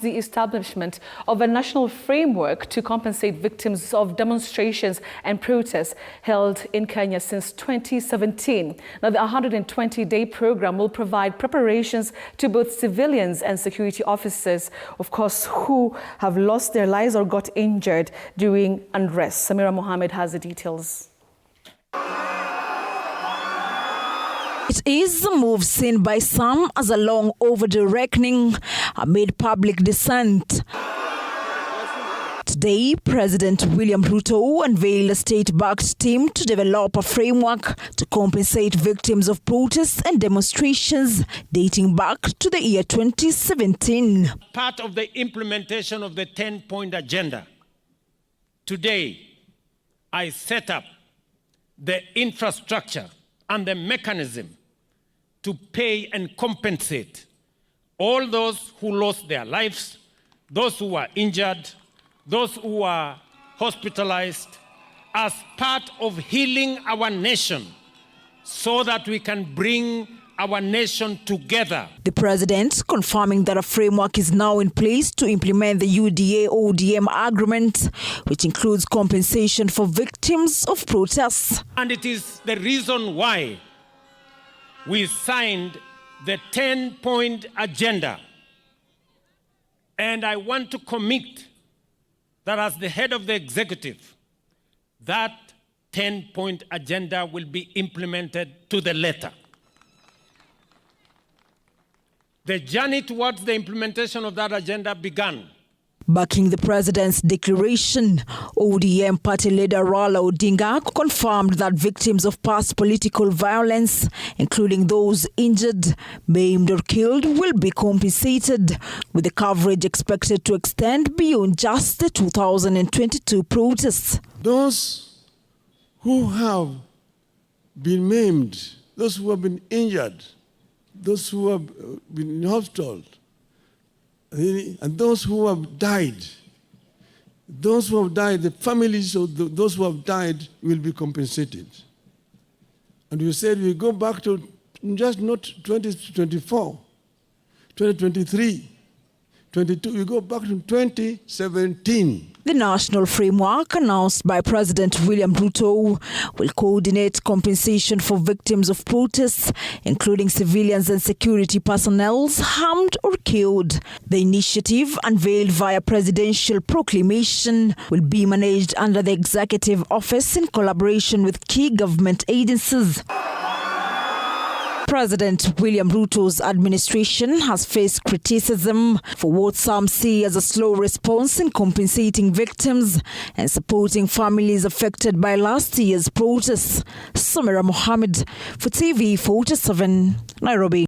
announced the establishment of a national framework to compensate victims of demonstrations and protests held in Kenya since 2017. Now, the 120-day program will provide preparations to both civilians and security officers, of course, who have lost their lives or got injured during unrest. Samira Mohammed has the details. It is a move seen by some as a long overdue reckoning amid public dissent. Today, President William Ruto unveiled a state-backed team to develop a framework to compensate victims of protests and demonstrations dating back to the year 2017. Part of the implementation of the 10-point agenda, today I set up the infrastructure and the mechanism to pay and compensate all those who lost their lives, those who were injured, those who were hospitalized, as part of healing our nation so that we can bring our nation together. The president confirming that a framework is now in place to implement the UDA-ODM agreement, which includes compensation for victims of protests. And it is the reason why we signed the 10-point agenda. And I want to commit that as the head of the executive, that 10-point agenda will be implemented to the letter. The journey towards the implementation of that agenda began. Backing the president's declaration, ODM party leader Raila Odinga confirmed that victims of past political violence, including those injured, maimed or killed, will be compensated, with the coverage expected to extend beyond just the 2022 protests. Those who have been maimed, those who have been injured, those who have been in hospital, and those who have died, the families of those who have died will be compensated. And we said we go back to just not 2024, 2023, 22, we go back to 2017. The national framework announced by President William Ruto will coordinate compensation for victims of protests, including civilians and security personnel harmed or killed. The initiative, unveiled via presidential proclamation, will be managed under the Executive Office in collaboration with key government agencies. President William Ruto's administration has faced criticism for what some see as a slow response in compensating victims and supporting families affected by last year's protests. Samira Mohammed for TV 47, Nairobi.